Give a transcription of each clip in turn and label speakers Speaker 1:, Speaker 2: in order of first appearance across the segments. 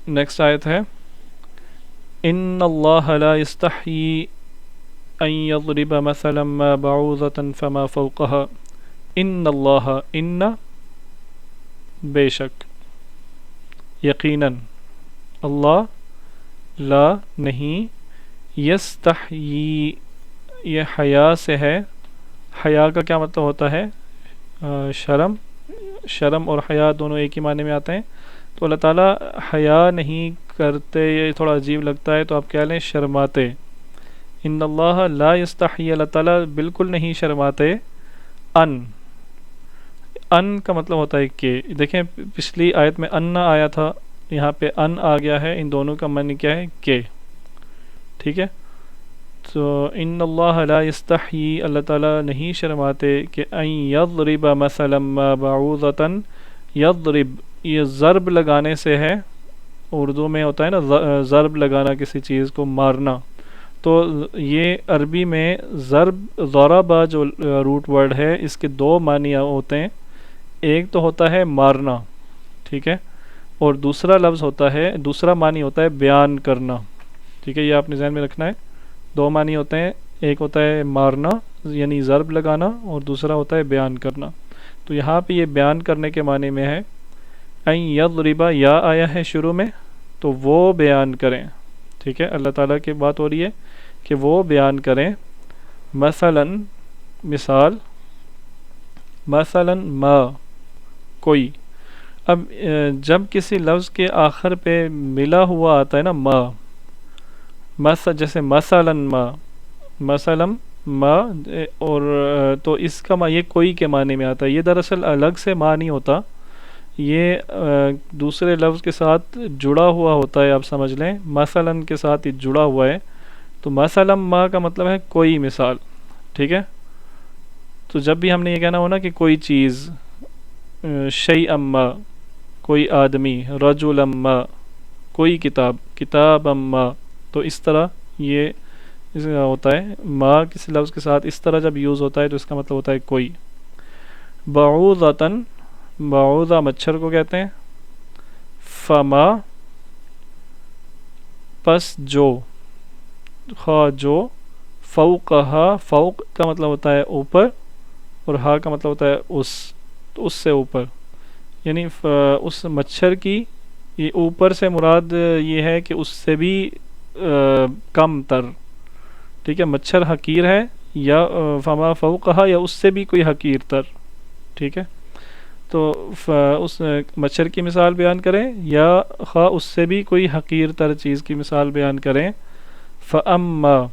Speaker 1: Next آیت ہے ان اللہ لا یستحیی ان یضرب مثلا ما بعوضۃ فما فوقها ان اللہ ان بے شک یقیناً اللہ لا نہیں یستحیی یہ حیا سے ہے. حیا کا کیا مطلب ہوتا ہے؟ شرم. شرم اور حیا دونوں ایک ہی معنی میں آتے ہیں. تو اللہ تعالیٰ حیا نہیں کرتے، یہ تھوڑا عجیب لگتا ہے تو آپ کہہ لیں شرماتے. ان اللہ لا یستحیی، اللہ تعالیٰ بالکل نہیں شرماتے. ان کا مطلب ہوتا ہے کہ، دیکھیں پچھلی آیت میں ان آیا تھا، یہاں پہ ان آ گیا ہے. ان دونوں کا معنی کیا ہے؟ کہ. ٹھیک ہے، تو ان اللہ لا یستحیی، اللہ تعالیٰ نہیں شرماتے کہ ان یضرب مثلا ما بعوضۃ. یضرب یہ ضرب لگانے سے ہے، اردو میں ہوتا ہے نا ضرب لگانا، کسی چیز کو مارنا. تو یہ عربی میں ضربہ جو روٹ ورڈ ہے، اس کے دو معنی ہوتے ہیں. ایک تو ہوتا ہے مارنا، ٹھیک ہے، اور دوسرا لفظ ہوتا ہے، دوسرا معنی ہوتا ہے بیان کرنا. ٹھیک ہے، یہ آپ نے ذہن میں رکھنا ہے. دو معنی ہوتے ہیں، ایک ہوتا ہے مارنا یعنی ضرب لگانا، اور دوسرا ہوتا ہے بیان کرنا. تو یہاں پہ یہ بیان کرنے کے معنی میں ہے. این یضربا یا آیا ہے شروع میں، تو وہ بیان کریں. ٹھیک ہے، اللہ تعالیٰ کی بات ہو رہی ہے کہ وہ بیان کریں. مثلا مثال، مثلا ما کوئی. اب جب کسی لفظ کے آخر پہ ملا ہوا آتا ہے نا ما، جیسے مثلا ما، مثلا ما، اور تو اس کا یہ کوئی کے معنی میں آتا ہے. یہ دراصل الگ سے ما نہیں ہوتا، یہ دوسرے لفظ کے ساتھ جڑا ہوا ہوتا ہے. آپ سمجھ لیں مثلا کے ساتھ یہ جڑا ہوا ہے. تو مثلا ما کا مطلب ہے کوئی مثال. ٹھیک ہے، تو جب بھی ہم نے یہ کہنا ہو نا کہ کوئی چیز، شیئا ما کوئی آدمی، رجلا ما کوئی کتاب، کتابا ما، تو اس طرح یہ ہوتا ہے. ما کسی لفظ کے ساتھ اس طرح جب یوز ہوتا ہے تو اس کا مطلب ہوتا ہے کوئی. بعوضۃ، بعوضہ مچھر کو کہتے ہیں. فما پس جو، خواہ جو، فوقہا فوق کا مطلب ہوتا ہے اوپر، اور ہا کا مطلب ہوتا ہے اس، تو اس سے اوپر، یعنی اس مچھر کی، یہ اوپر سے مراد یہ ہے کہ اس سے بھی کم تر. ٹھیک ہے، مچھر حقیر ہے، یا فما فوقہا یا اس سے بھی کوئی حقیر تر. ٹھیک ہے، تو اس مچھر کی مثال بیان کریں، یا خواہ اس سے بھی کوئی حقیر تر چیز کی مثال بیان کریں. فَأَمَّا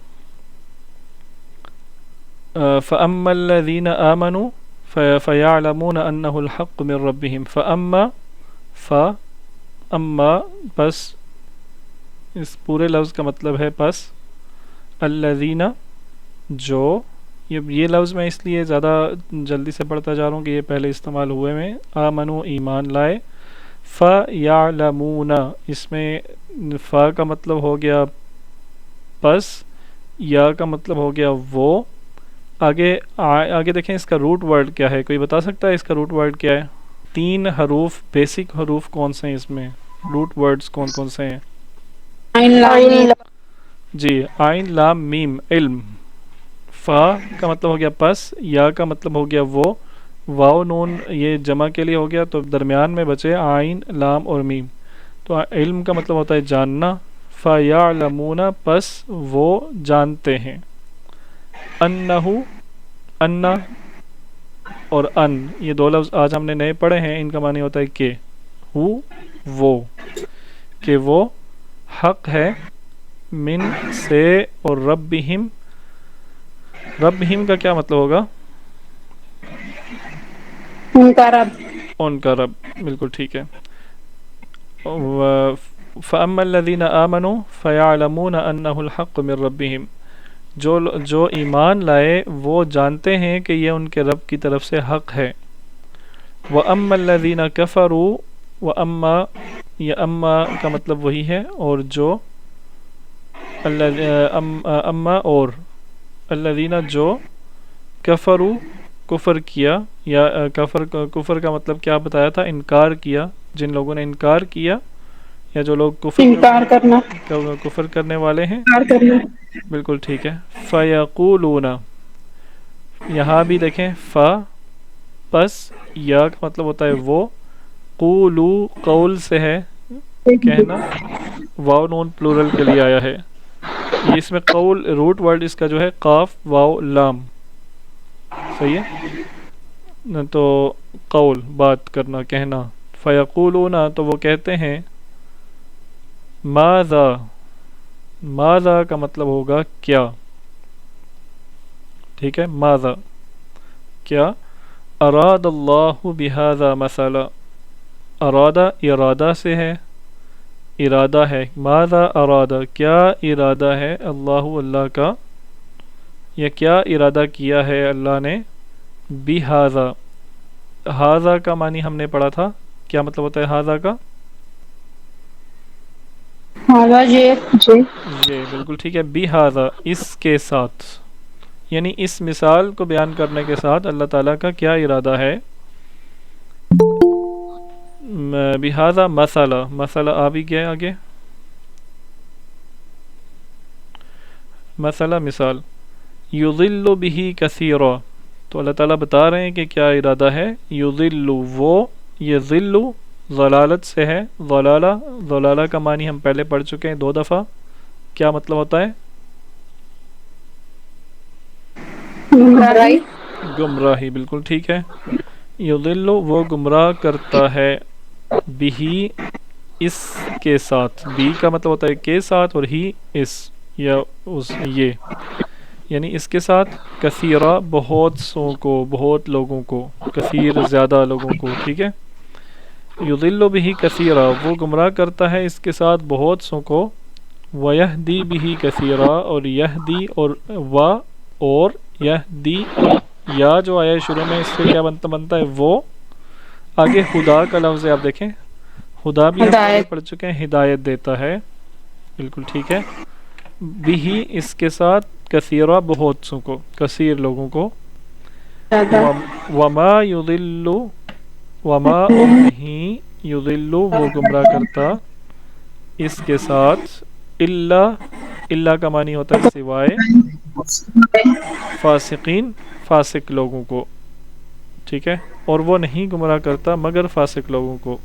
Speaker 1: فَأَمَّا الَّذِينَ آمَنُوا فَيَعْلَمُونَ أَنَّهُ الْحَقُّ مِنْ رَبِّهِمْ. فَأَمَّا پس، اس پورے لفظ کا مطلب ہے پس. الَّذِينَ جو، یہ لفظ میں اس لیے زیادہ جلدی سے پڑھتا جا رہا ہوں کہ یہ پہلے استعمال ہوئے میں. آمنو ایمان لائے. فَيَعْلَمُونَ اس میں فا کا مطلب ہو گیا پس، یا کا مطلب ہو گیا وہ. آگے دیکھیں اس کا روٹ ورڈ کیا ہے، کوئی بتا سکتا ہے اس کا روٹ ورڈ کیا ہے؟ 3 حروف، بیسک حروف کون سے ہیں اس میں؟ روٹ ورڈز کون کون سے ہیں؟ جی، عین لام میم علم. فا کا مطلب ہو گیا پس، یا کا مطلب ہو گیا وہ، واو نون یہ جمع کے لیے ہو گیا، تو درمیان میں بچے عین لام اور میم. تو علم کا مطلب ہوتا ہے جاننا. فَيَعْلَمُونَ پس وہ جانتے ہیں. انہو، انا اور ان، یہ دو لفظ آج ہم نے نئے پڑھے ہیں، ان کا معنی ہوتا ہے کہ، وہ، کہ وہ حق ہے، من سے، اور ربہم، ربہم کا کیا مطلب ہوگا؟
Speaker 2: ان کا رب.
Speaker 1: ان کا رب، بالکل ٹھیک ہے. فَأَمَّا الَّذِينَ آمَنُوا فَيَعْلَمُونَ أَنَّهُ الْحَقُّ مِنْ رَبِّهِمْ جو ایمان لائے وہ جانتے ہیں کہ یہ ان کے رب کی طرف سے حق ہے. وَأَمَّا الَّذِينَ كَفَرُوا وَأَمَّا یہ اما کا مطلب وہی ہے، اور جو اما اور الذین جو کفروا کفر کیا، یا کفر کا مطلب کیا بتایا تھا؟ انکار کیا. جن لوگوں نے انکار کیا یا جو لوگ
Speaker 2: انکار کرنا،
Speaker 1: کفر کرنے والے ہیں.
Speaker 2: انکار کرنا.
Speaker 1: بالکل ٹھیک ہے. فیقولون، یہاں بھی دیکھیں فا پس یا کا مطلب ہوتا ہے وہ، قولو قول سے ہے کہنا، واو نون پلورل کے لیے آیا ہے. یہ اس میں قول روٹ ورڈ اس کا جو ہے قاف واو لام، صحیح ہے. تو قول بات کرنا کہنا. فیقولون تو وہ کہتے ہیں، ماذا، ماذا کا مطلب ہوگا کیا، ٹھیک ہے. ماذا کیا، اراد اللہ بہذا مسئلہ، ارادہ ارادہ سے ہے، ارادہ ہے. ماذا ارادہ کیا ارادہ ہے، اللہ اللہ کا، یا کیا ارادہ کیا ہے اللہ نے، بہذا. ہاذا کا معنی ہم نے پڑھا تھا، کیا مطلب ہوتا ہے ہاذا کا،
Speaker 2: ہاں یہ جی.
Speaker 1: یہ بالکل ٹھیک ہے. بہذا اس کے ساتھ، یعنی اس مثال کو بیان کرنے کے ساتھ اللہ تعالیٰ کا کیا ارادہ ہے. بہذا مسئلہ، مسئلہ آ بھی گیا آگے، مسئلہ مثال. یضل بہ کثیرا، تو اللہ تعالیٰ بتا رہے ہیں کہ کیا ارادہ ہے. یضل وہ، یہ ذل ضلالت سے ہے. ضلالہ، ضلالہ کا معنی ہم پہلے پڑھ چکے ہیں 2 دفعہ، کیا مطلب ہوتا ہے،
Speaker 2: گمراہی.
Speaker 1: گمراہی. بالکل ٹھیک ہے. یضل وہ گمراہ کرتا ہے، بہی اس کے ساتھ. بی کا مطلب ہوتا ہے کے ساتھ، اور ہی اس یا اس یہ، یعنی اس کے ساتھ. کثیرہ بہت سو کو، بہت لوگوں کو، کثیر زیادہ لوگوں کو، ٹھیک ہے. یضل بہ کثیرہ وہ گمراہ کرتا ہے اس کے ساتھ بہت سو کو. ویہدی بہ کثیرہ اور یہدی اور یہدی، یا جو آیا ہے شروع میں اس سے کیا بنتا ہے وہ. آگے خدا کا لفظ ہے، آپ دیکھیں خدا بھی ہم پہلے
Speaker 2: ہدایت.
Speaker 1: پڑھ چکے ہیں، ہدایت دیتا ہے. بالکل ٹھیک ہے. بھی اس کے ساتھ کثیرہ بہت سو کو، کثیر لوگوں کو.
Speaker 2: زیادہ.
Speaker 1: وما یضل، وما اور نہیں، یضل وہ گمراہ کرتا اس کے ساتھ، اللہ کا معنی ہوتا ہے سوائے، فاسقین فاسق لوگوں کو، ٹھیک ہے. اور وہ نہیں گمراہ کرتا مگر فاسق لوگوں کو.